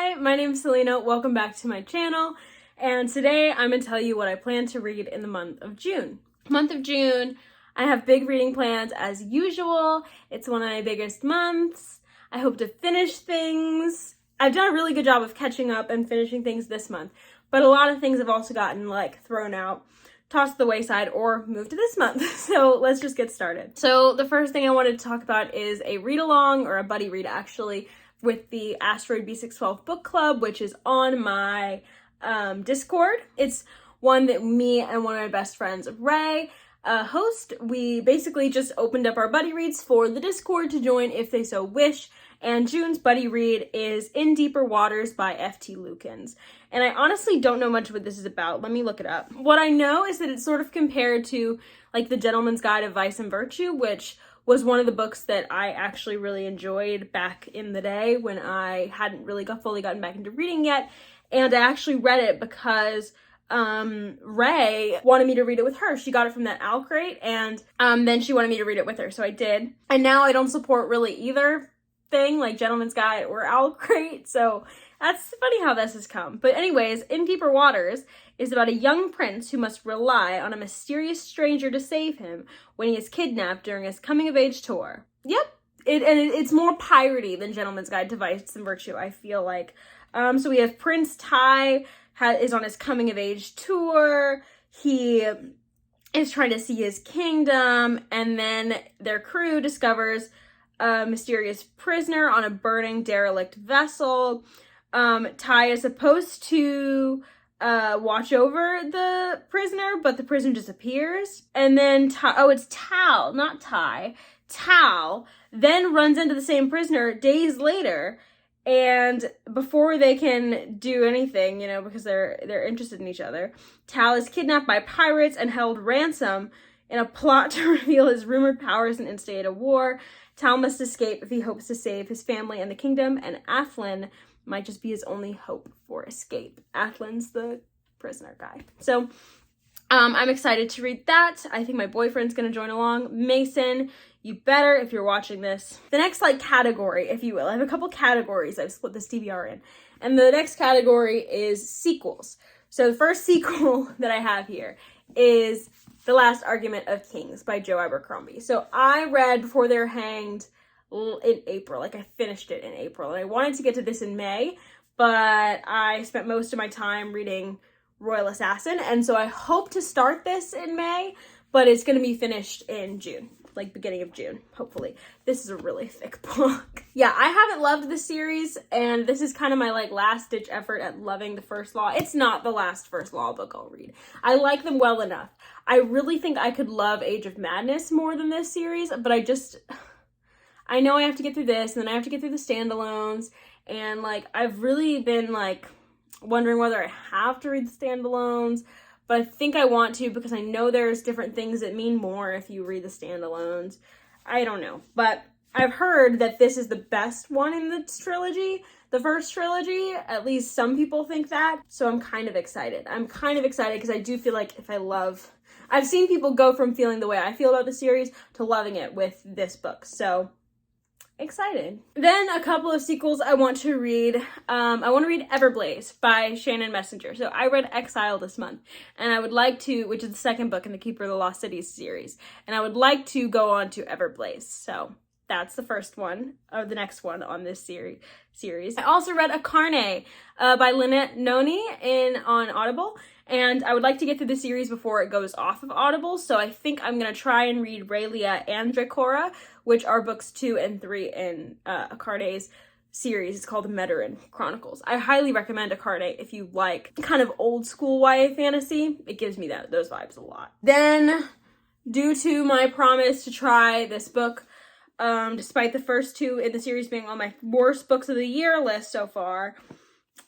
Hi, my name is Selena. Welcome back to my channel. And today I'm going to tell you what I plan to read in the month of June. Month of June, I have big reading plans as usual. It's one of my biggest months. I hope to finish things. I've done a really good job of catching up and finishing things this month, but a lot of things have also gotten thrown out, tossed to the wayside, or moved to this month. So let's just get started. So the first thing I wanted to talk about is a read along, or a buddy read actually, with the Asteroid B612 book club, which is on my Discord. It's one that me and one of my best friends, Ray, host. We basically just opened up our buddy reads for the Discord to join if they so wish. And June's buddy read is In Deeper Waters by F.T. Lukens. And I honestly don't know much what this is about. Let me look it up. What I know is that it's sort of compared to The Gentleman's Guide of Vice and Virtue, which was one of the books that I actually really enjoyed back in the day when I hadn't really fully gotten back into reading yet. And I actually read it because Ray wanted me to read it with her. She got it from that Owl Crate, and then she wanted me to read it with her, so I did. And now I don't support really either thing, like Gentleman's Guide or Owl Crate, so that's funny how this has come. But anyways, In Deeper Waters is about a young prince who must rely on a mysterious stranger to save him when he is kidnapped during his coming-of-age tour. Yep, it's more piratey than Gentleman's Guide to Vice and Virtue, I feel like. So we have Prince Tai is on his coming-of-age tour. He is trying to see his kingdom, and then their crew discovers a mysterious prisoner on a burning derelict vessel. Tai is supposed to watch over the prisoner, but the prisoner disappears. And then it's Tal, not Tai. Tal then runs into the same prisoner days later, and before they can do anything, because they're interested in each other, Tal is kidnapped by pirates and held ransom in a plot to reveal his rumored powers and instigate a war. Tal must escape if he hopes to save his family and the kingdom, and Athlin might just be his only hope for escape. Athlin's the prisoner guy. So I'm excited to read that. I think my boyfriend's gonna join along. Mason, you better if you're watching this. The next category, if you will, I have a couple categories I've split this TBR in. And the next category is sequels. So the first sequel that I have here is The Last Argument of Kings by Joe Abercrombie. So I read Before They're Hanged in April. I finished it in April. And I wanted to get to this in May, but I spent most of my time reading Royal Assassin. And so I hope to start this in May, but it's going to be finished in June. Beginning of June, hopefully. This is a really thick book. Yeah, I haven't loved this series, and this is kind of my last-ditch effort at loving the First Law. It's not the last First Law book I'll read. I like them well enough. I really think I could love Age of Madness more than this series, but I know I have to get through this, and then I have to get through the standalones, and I've really been wondering whether I have to read the standalones. But I think I want to, because I know there's different things that mean more if you read the standalones. I don't know. But I've heard that this is the best one in the trilogy, the first trilogy. At least some people think that. So I'm kind of excited. Because I do feel like I've seen people go from feeling the way I feel about the series to loving it with this book. So excited. Then a couple of sequels I want to read. I want to read Everblaze by Shannon Messenger. So I read Exile this month, and I would like to, which is the second book in the Keeper of the Lost Cities series, and I would like to go on to Everblaze. So that's the first one, or the next one on this series. I also read Akarne by Lynette Noni on Audible, and I would like to get through the series before it goes off of Audible, so I think I'm going to try and read Raelia and Draekora, which are books 2 and 3 in Akarne's series. It's called Medaran Chronicles. I highly recommend Akarne if you like kind of old school YA fantasy. It gives me those vibes a lot. Then, due to my promise to try this book, despite the first 2 in the series being on my worst books of the year list so far,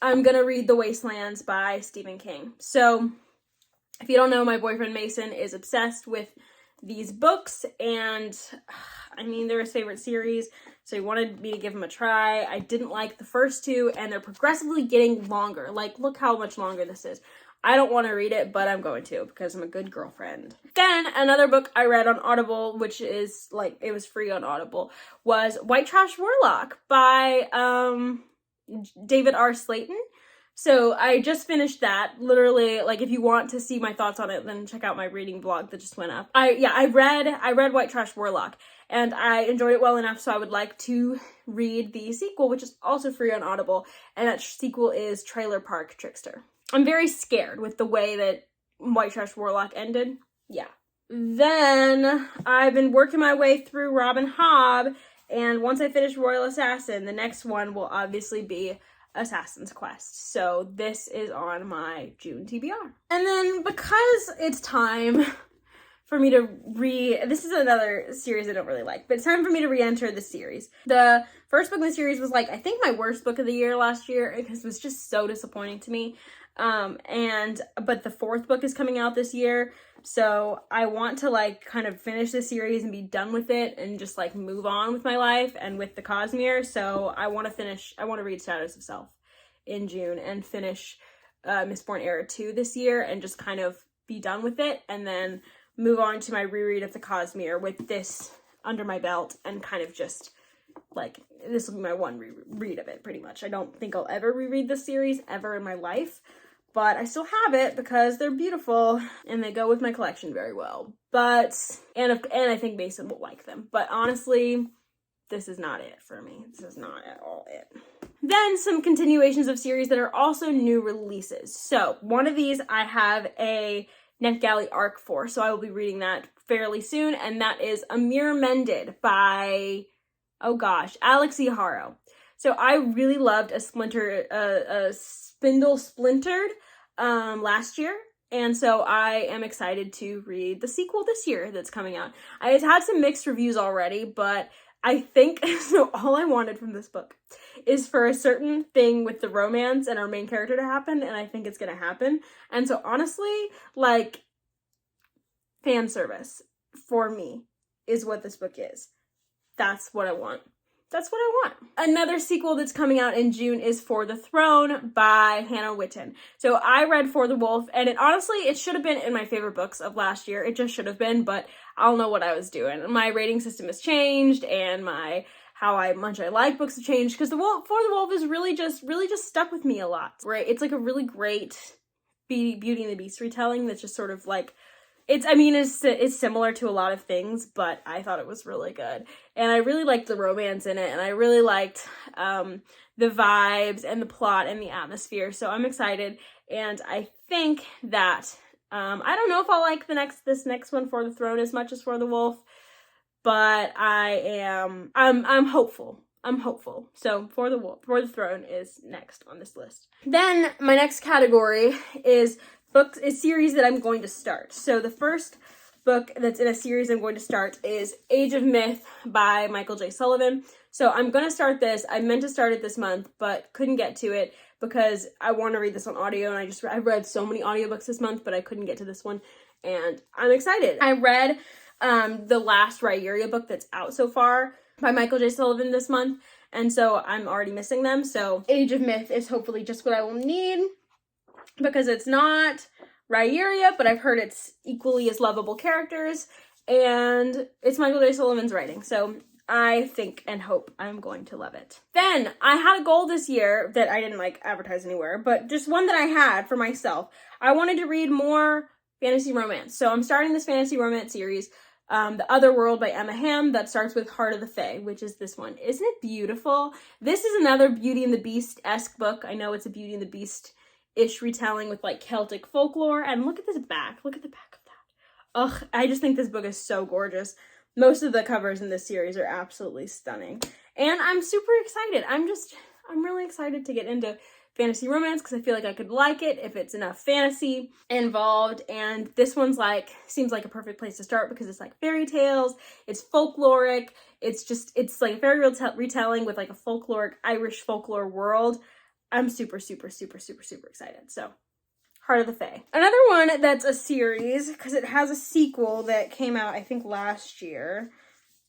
I'm gonna read The Wastelands by Stephen King. So, if you don't know, my boyfriend Mason is obsessed with these books, and they're his favorite series, so he wanted me to give them a try. I didn't like the first 2, and they're progressively getting longer. Look how much longer this is. I don't want to read it, but I'm going to, because I'm a good girlfriend. Then, another book I read on Audible, which is, it was free on Audible, was White Trash Warlock by, David R. Slayton. So I just finished that. Literally, like, if you want to see my thoughts on it, then check out my reading blog that just went up. I read White Trash Warlock, and I enjoyed it well enough, so I would like to read the sequel, which is also free on Audible, and that sequel is Trailer Park Trickster. I'm very scared with the way that White Trash Warlock ended. Yeah. Then I've been working my way through Robin Hobb, and once I finish Royal Assassin, the next one will obviously be Assassin's Quest. So this is on my June TBR. And then because it's time for me to this is another series I don't really like, but it's time for me to re-enter the series. The first book in the series was like, I think my worst book of the year last year, because it was just so disappointing to me. But the fourth book is coming out this year, so I want to like kind of finish the series and be done with it and just like move on with my life and with the Cosmere. So I want to read Shadows of Self in June and finish Mistborn Era 2 this year and just kind of be done with it, and then move on to my reread of the Cosmere with this under my belt, and kind of just like, this will be my one reread of it pretty much. I don't think I'll ever reread this series ever in my life, but I still have it because they're beautiful and they go with my collection very well. And I think Mason will like them. But honestly, this is not it for me. This is not at all it. Then some continuations of series that are also new releases. So one of these I have a NetGalley arc for, so I will be reading that fairly soon, and that is Mended by, oh gosh, Alix E. Harrow. So I really loved a Spindle Splintered last year, and so I am excited to read the sequel this year that's coming out. I had some mixed reviews already, but I think, so all I wanted from this book is for a certain thing with the romance and our main character to happen, and I think it's gonna happen. And so honestly, like, fan service for me is what this book is. That's what I want. That's what I want. Another sequel that's coming out in June is For the Throne by Hannah Whitten. So I read For the Wolf, and it should have been in my favorite books of last year. It just should have been, but I don't know what I was doing. My rating system has changed, and how much I like books have changed, because For the Wolf is really just stuck with me a lot. Right? It's like a really great Beauty and the Beast retelling that's just sort of like, it's similar to a lot of things, but I thought it was really good. And I really liked the romance in it, and I really liked the vibes and the plot and the atmosphere. So I'm excited, and I think that I don't know if I'll like this next one, For the Throne, as much as For the Wolf, but I'm hopeful. I'm hopeful. So For the Throne is next on this list. Then my next category is series that I'm going to start. So the first book that's in a series I'm going to start is Age of Myth by Michael J. Sullivan. So I'm going to start this. I meant to start it this month, but couldn't get to it because I want to read this on audio, and I've read so many audiobooks this month, but I couldn't get to this one, and I'm excited. I read the last Raelia book that's out so far by Michael J. Sullivan this month, and so I'm already missing them. So Age of Myth is hopefully just what I will need, because it's not Raelia, but I've heard it's equally as lovable characters, and it's Michael J. Sullivan's writing, so I think and hope I'm going to love it. Then, I had a goal this year that I didn't advertise anywhere, but just one that I had for myself. I wanted to read more fantasy romance, so I'm starting this fantasy romance series, The Other World by Emma Hamm, that starts with Heart of the Fae, which is this one. Isn't it beautiful? This is another Beauty and the Beast-esque book. I know it's a Beauty and the Beast-ish retelling with Celtic folklore, and look at this back. Look at the back of that. Ugh, I just think this book is so gorgeous. Most of the covers in this series are absolutely stunning, and I'm super excited. I'm really excited to get into fantasy romance, because I feel like I could like it if it's enough fantasy involved, and this one's seems like a perfect place to start, because it's fairy tales, it's folkloric, it's fairy retelling with a folkloric Irish folklore world. I'm super, super, super, super, super excited. So, Heart of the Fae. Another one that's a series, because it has a sequel that came out, I think, last year,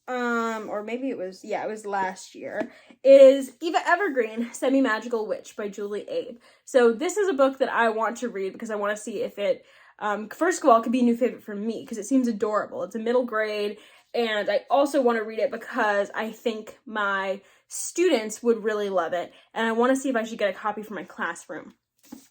or maybe it was last year, is Eva Evergreen, Semi-Magical Witch by Julie Abe. So this is a book that I want to read, because I want to see if it, first of all, it could be a new favorite for me, because it seems adorable. It's a middle grade, and I also want to read it because I think my students would really love it, and I want to see if I should get a copy for my classroom.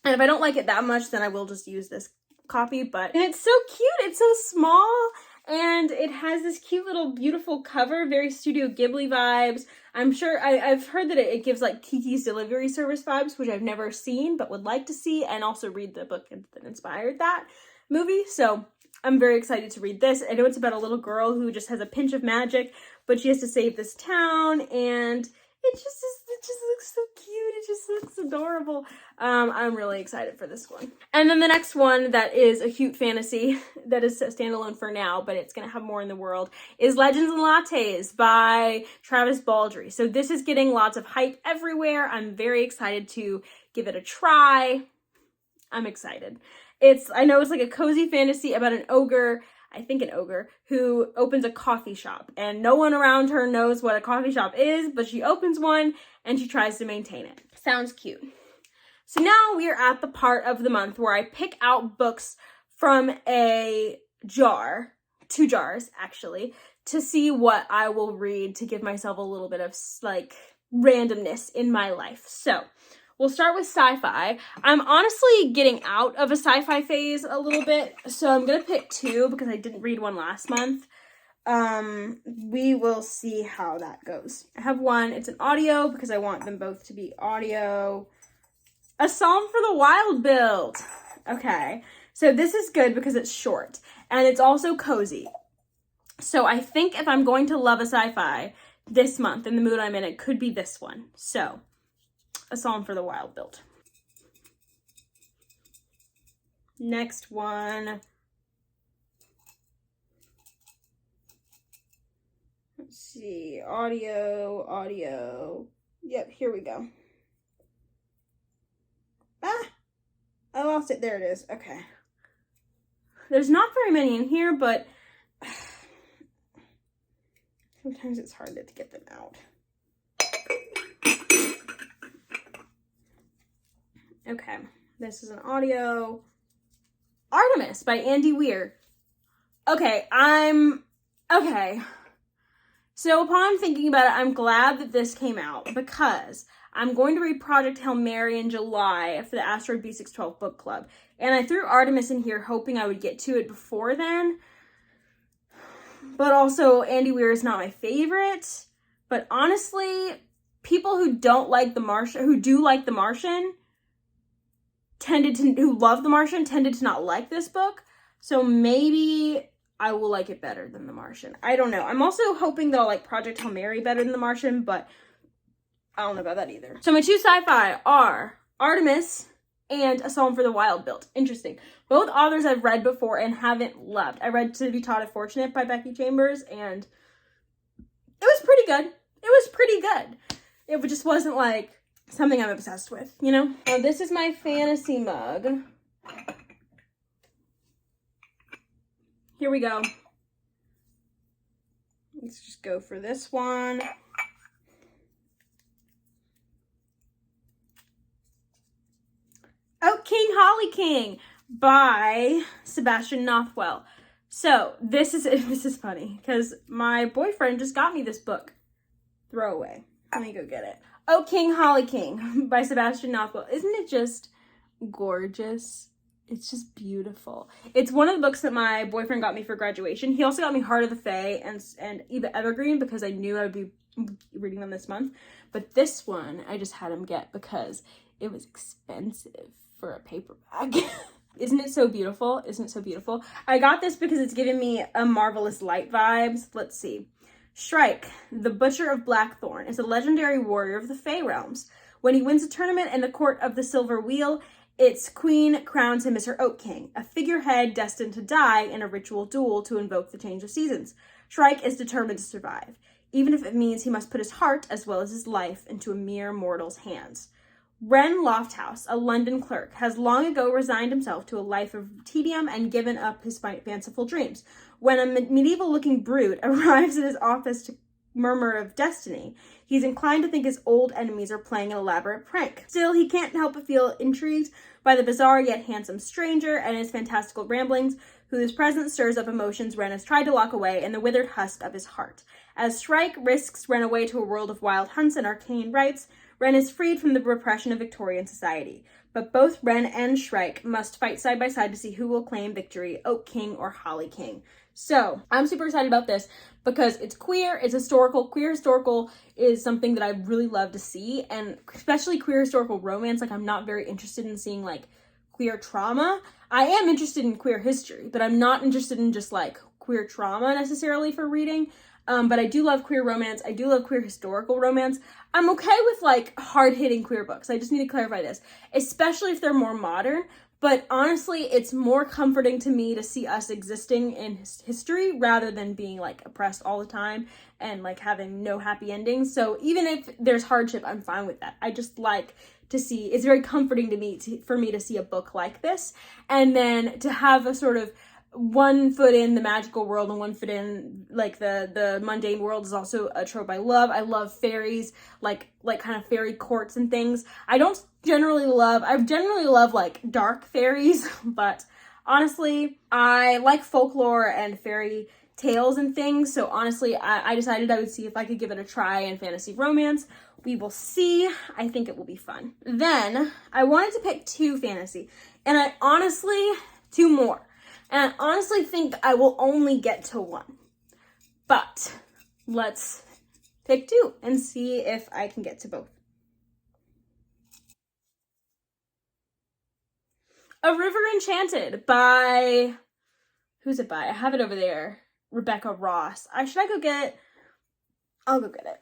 And if I don't like it that much, then I will just use this copy. And it's so cute. It's so small, and it has this cute little beautiful cover, very Studio Ghibli vibes. I'm sure I've heard that it gives like Kiki's Delivery Service vibes, which I've never seen but would like to see, and also read the book that inspired that movie. So I'm very excited to read this. I know it's about a little girl who just has a pinch of magic, but she has to save this town, and it just looks so cute. It just looks adorable. I'm really excited for this one. And then the next one that is a cute fantasy that is a standalone for now, but it's going to have more in the world, is Legends and Lattes by Travis Baldree. So this is getting lots of hype everywhere. I'm very excited to give it a try. I'm excited. I know it's like a cozy fantasy about an ogre, I think an ogre, who opens a coffee shop, and no one around her knows what a coffee shop is, but she opens one and she tries to maintain it. Sounds cute. So now we are at the part of the month where I pick out books from a jar, 2 jars actually, to see what I will read to give myself a little bit of like randomness in my life. So we'll start with sci-fi. I'm honestly getting out of a sci-fi phase a little bit, so I'm gonna pick 2 because I didn't read one last month. We will see how that goes. I have one, it's an audio because I want them both to be audio. A Psalm for the Wild build. Okay, so this is good because it's short and it's also cozy. So I think if I'm going to love a sci-fi this month in the mood I'm in, it could be this one. So A Psalm for the Wild build. Next one. Let's see, audio. Yep, here we go. Ah, I lost it. There it is. Okay. There's not very many in here, but sometimes it's hard to get them out. Okay, this is an audio. Artemis by Andy Weir. Okay. So upon thinking about it, I'm glad that this came out because I'm going to read Project Hail Mary in July for the Asteroid B612 book club. And I threw Artemis in here hoping I would get to it before then. But also, Andy Weir is not my favorite. But honestly, people who don't like The Martian, who do like The Martian, who love The Martian, tended to not like this book. So maybe I will like it better than The Martian. I don't know. I'm also hoping that I'll like Project Hail Mary better than The Martian, but I don't know about that either. So my 2 sci-fi are Artemis and A Psalm for the Wild build. Interesting. Both authors I've read before and haven't loved. I read To Be Taught If Fortunate by Becky Chambers, and it was pretty good. It just wasn't like something I'm obsessed with, you know? Now this is my fantasy mug. Here we go. Let's just go for this one. Oh, King Holly King by Sebastian Nothwell. So this is funny because my boyfriend just got me this book. Throwaway. Let me go get it. Oh, King Holly King by Sebastian Nothwell. Isn't it just gorgeous? It's just beautiful. It's one of the books that my boyfriend got me for graduation. He also got me Heart of the Fae and Evergreen because I knew I would be reading them this month. But this one I just had him get because it was expensive for a paperback. Isn't it so beautiful? Isn't it so beautiful? I got this because it's giving me a Marvelous Light vibes. Let's see. Shrike, the Butcher of Blackthorn, is a legendary warrior of the Fey realms. When he wins a tournament in the Court of the Silver Wheel, its queen crowns him as her Oak King, a figurehead destined to die in a ritual duel to invoke the change of seasons. Shrike is determined to survive, even if it means he must put his heart as well as his life into a mere mortal's hands. Wren Lofthouse, a London clerk, has long ago resigned himself to a life of tedium and given up his fanciful dreams. When a medieval-looking brute arrives at his office to murmur of destiny, he's inclined to think his old enemies are playing an elaborate prank. Still, he can't help but feel intrigued by the bizarre yet handsome stranger and his fantastical ramblings, whose presence stirs up emotions Ren has tried to lock away in the withered husk of his heart. As Shrike risks Ren away to a world of wild hunts and arcane rites, Ren is freed from the repression of Victorian society. But both Ren and Shrike must fight side by side to see who will claim victory, Oak King or Holly King. So, I'm super excited about this because it's queer, it's historical. Queer historical is something that I really love to see, and especially queer historical romance. Like, I'm not very interested in seeing, like, queer trauma. I am interested in queer history, but I'm not interested in just, like, queer trauma necessarily for reading. But I do love queer romance. I do love queer historical romance. I'm okay with, like, hard-hitting queer books. I just need to clarify this, especially if they're more modern. But honestly, it's more comforting to me to see us existing in history rather than being, like, oppressed all the time and, like, having no happy endings. So even if there's hardship, I'm fine with that. I just like to see, it's very comforting to me for me to see a book like this, and then to have a sort of one foot in the magical world and one foot in, like, the mundane world is also a trope I love. I love fairies, like kind of fairy courts and things. I generally love like dark fairies, but honestly, I like folklore and fairy tales and things. So honestly, I decided I would see if I could give it a try in fantasy romance. We will see. I think it will be fun. Then I wanted to pick 2 fantasy, and two more. And I honestly think I will only get to 1. But let's pick 2 and see if I can get to both. A River Enchanted by, who's it by? I have it over there. Rebecca Ross. I'll go get it.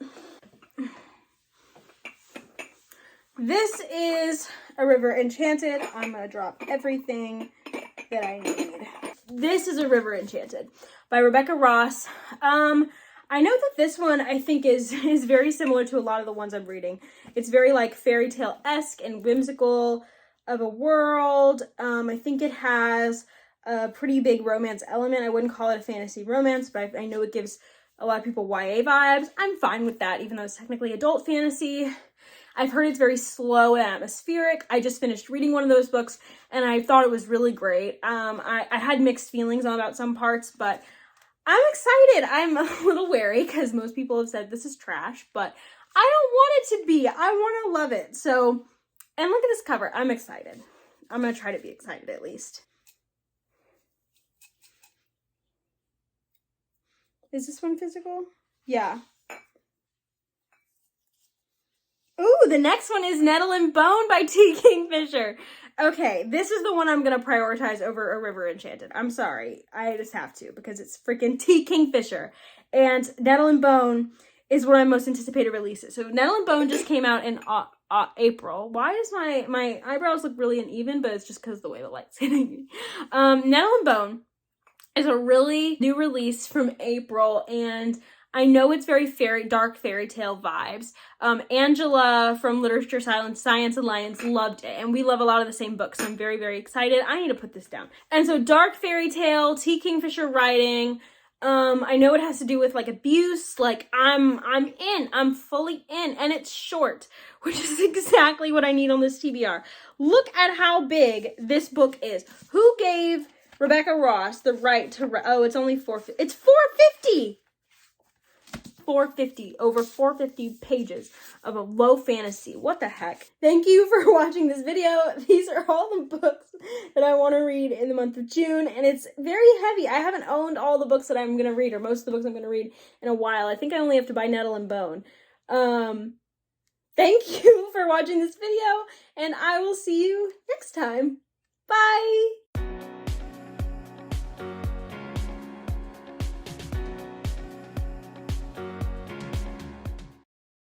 This is A River Enchanted. I'm gonna drop everything that I need. This is A River Enchanted by Rebecca Ross. I know that this one I think is very similar to a lot of the ones I'm reading. It's very, like, fairy tale-esque and whimsical of a world. I think it has a pretty big romance element. I wouldn't call it a fantasy romance, but I know it gives a lot of people YA vibes. I'm fine with that, even though it's technically adult fantasy. I've heard it's very slow and atmospheric. I just finished reading one of those books, and I thought it was really great. I had mixed feelings about some parts, but I'm excited. I'm a little wary because most people have said this is trash, but I don't want it to be. I want to love it. So, and look at this cover. I'm excited. I'm going to try to be excited at least. Is this one physical? Yeah. Ooh, the next one is Nettle and Bone by T. Kingfisher. Okay, this is the one I'm going to prioritize over A River Enchanted. I'm sorry. I just have to because it's freaking T. Kingfisher. And Nettle and Bone is one of my most anticipated releases. So Nettle and Bone just came out in April. Why does my eyebrows look really uneven? But it's just because of the way the light's hitting me. Nettle and Bone is a really new release from April, and I know it's very dark fairy tale vibes. Angela from Literature Science Alliance loved it, and we love a lot of the same books, so I'm very, very excited. I need to put this down. And so dark fairy tale, T. Kingfisher writing. I know it has to do with, like, abuse. Like, I'm fully in, and it's short, which is exactly what I need on this TBR. Look at how big this book is. Who gave Rebecca Ross the right to, it's only it's 450! 450, over 450 pages of a low fantasy. What the heck? Thank you for watching this video. These are all the books that I want to read in the month of June, and it's very heavy. I haven't owned all the books that I'm going to read, or most of the books I'm going to read in a while. I think I only have to buy Nettle and Bone. Thank you for watching this video, and I will see you next time. Bye!